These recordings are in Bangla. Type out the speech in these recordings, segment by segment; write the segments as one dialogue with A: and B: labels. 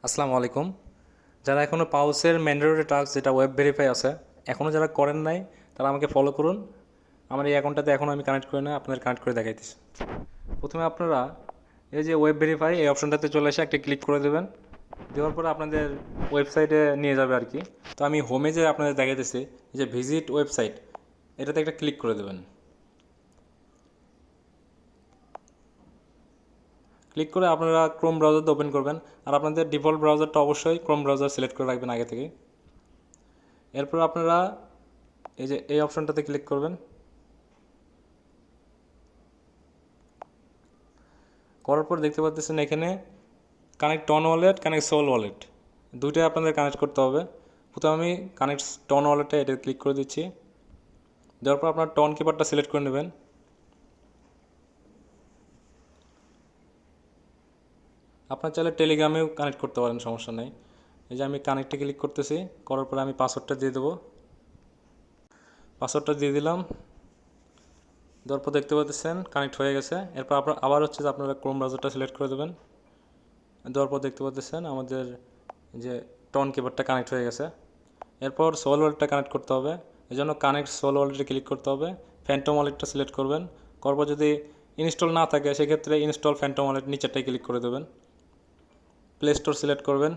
A: আসসালামু আলাইকুম। যারা এখনও পাউসের ম্যান্ডেটরি টাস্ক যেটা ওয়েব ভেরিফাই আছে এখনও যারা করেন নাই তারা আমাকে ফলো করুন। আমার এই অ্যাকাউন্টটাতে এখনও আমি কানেক্ট করি না, আপনাদের কানেক্ট করে দেখাইতেছি। প্রথমে আপনারা এই যে ওয়েব ভেরিফাই এই অপশনটাতে চলে এসে একটা ক্লিক করে দেবেন। দেওয়ার পরে আপনাদের ওয়েবসাইটে নিয়ে যাবে আর কি। তো আমি হোমে যে আপনাদের দেখাইতেছি এই যে ভিজিট ওয়েবসাইট, এটাতে একটা ক্লিক করে দেবেন। ক্লিক করে আপনারা ক্রোম ব্রাউজারটা ওপেন করবেন। আর আপনাদের ডিফল্ট ব্রাউজারটা অবশ্যই ক্রোম ব্রাউজার সিলেক্ট করে রাখবেন আগে থেকে। এরপর আপনারা এই যে এই অপশনটাতে ক্লিক করবেন। করার পর দেখতে পাচ্ছেন এখানে connect TON wallet, connect Sol wallet, দুইটাই আপনাদের কানেক্ট করতে হবে। প্রথমে আমি কানেক্ট টন ওয়ালেটে এটা ক্লিক করে দিচ্ছি। দেওয়ার পর আপনার টন কিপারটা সিলেক্ট করে নেবেন। আপনার চাইলে টেলিগ্রামেও কানেক্ট করতে পারেন, সমস্যা নেই। এই যে আমি কানেক্টে ক্লিক করতেছি, করার পরে আমি পাসওয়ার্ডটা দিয়ে দেবো। পাসওয়ার্ডটা দিয়ে দিলাম। দেওয়ার পর দেখতে পাচ্ছেন কানেক্ট হয়ে গেছে। এরপর আপনার আবার হচ্ছে যে আপনারা ক্রোম ব্রাউজারটা সিলেক্ট করে দেবেন। দেওয়ার পর দেখতে পাচ্ছেন আমাদের যে টন কিবোর্ডটা কানেক্ট হয়ে গেছে। এরপর সোল ওয়ালেটটা কানেক্ট করতে হবে, এই জন্য কানেক্ট সোল ওয়ালেটে ক্লিক করতে হবে। ফ্যান্টম ওয়ালেটটা সিলেক্ট করবেন। করার পর যদি ইনস্টল না থাকে সেক্ষেত্রে ইনস্টল ফ্যান্টম ওয়ালেট নিচেরটাই ক্লিক করে দেবেন। প্লে স্টোর সিলেক্ট করবেন।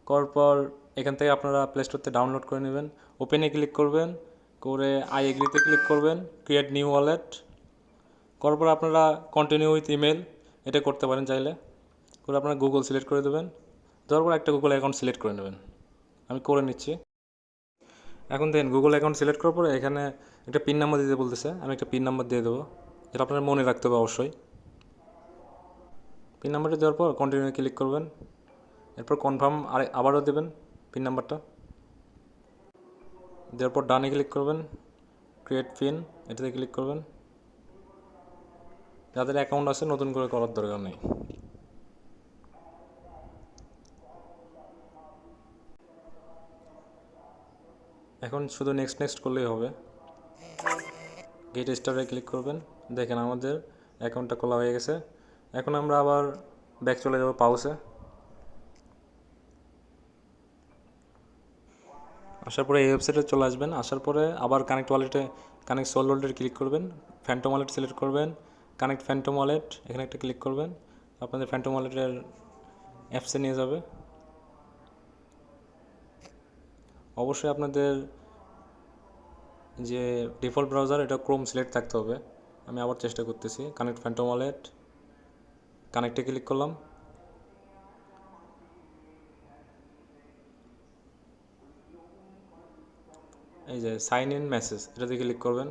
A: করার পর এখান থেকে আপনারা প্লে স্টোরতে ডাউনলোড করে নেবেন। ওপেনে ক্লিক করবেন, করে আই এগ্রিতে ক্লিক করবেন, ক্রিয়েট নিউ ওয়ালেট। করার পর আপনারা কন্টিনিউ উইথ ইমেল এটা করতে পারেন চাইলে। করে আপনারা গুগল সিলেক্ট করে দেবেন। দেওয়ার পর একটা গুগল অ্যাকাউন্ট সিলেক্ট করে নেবেন। আমি করে নিচ্ছি। এখন দেখেন গুগল অ্যাকাউন্ট সিলেক্ট করার পরে এখানে একটা পিন নাম্বার দিতে বলতেছে, আমি একটা পিন নাম্বার দিয়ে দেবো, যেটা আপনার মনে রাখতে হবে অবশ্যই। পিন নাম্বারটা দেওয়ার পর কন্টিনিউ ক্লিক করবেন। এরপর কনফার্ম আবারও দেবেন পিন নাম্বারটা। দেওয়ার পর ডানে ক্লিক করবেন, ক্রিয়েট পিন এটাতে ক্লিক করবেন। যাদের অ্যাকাউন্ট আছে নতুন করে করার দরকার নেই। এখন শুধু নেক্সট নেক্সট করলেই হবে। গেট স্টারে ক্লিক করবেন। দেখেন আমাদের অ্যাকাউন্টটা খোলা হয়ে গেছে। এখন আমরা আবার ব্যাক চলে যাব পাউসে। আসার পরে এই ওয়েবসাইটে চলে আসবেন। আসার পরে আবার কানেক্ট ওয়ালেটে, কানেক্ট সোল ওয়ালেটে ক্লিক করবেন। ফ্যান্টম ওয়ালেট সিলেক্ট করবেন, কানেক্ট ফ্যান্টম ওয়ালেট এখানে একটা ক্লিক করবেন। আপনাদের ফ্যান্টম ওয়ালেটের অ্যাপসে নিয়ে যাবে। অবশ্যই আপনাদের যে ডিফল্ট ব্রাউজার এটা ক্রোম সিলেক্ট থাকতে হবে। আমি আবার চেষ্টা করতেছি। কানেক্ট ফ্যান্টম ওয়ালেট, কানেক্টে ক্লিক করলাম। এই যে সাইন ইন মেসেজ এটাতে ক্লিক করবেন।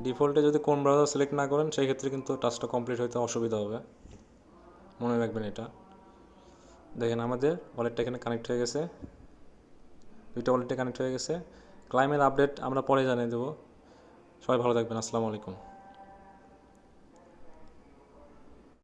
A: ডিফল্টে যদি কোন ব্রাউজার সিলেক্ট না করেন সেই ক্ষেত্রে কিন্তু টাস্কটা কমপ্লিট হতে অসুবিধা হবে, মনে রাখবেন এটা। দেখেন আমাদের ওয়ালেটটা এখানে কানেক্ট হয়ে গেছে, দুইটা ওয়ালেটে কানেক্ট হয়ে গেছে। ক্লাইমের আপডেট আমরা পরে জানিয়ে দেবো। সবাই ভালো থাকবেন। আসসালামু আলাইকুম।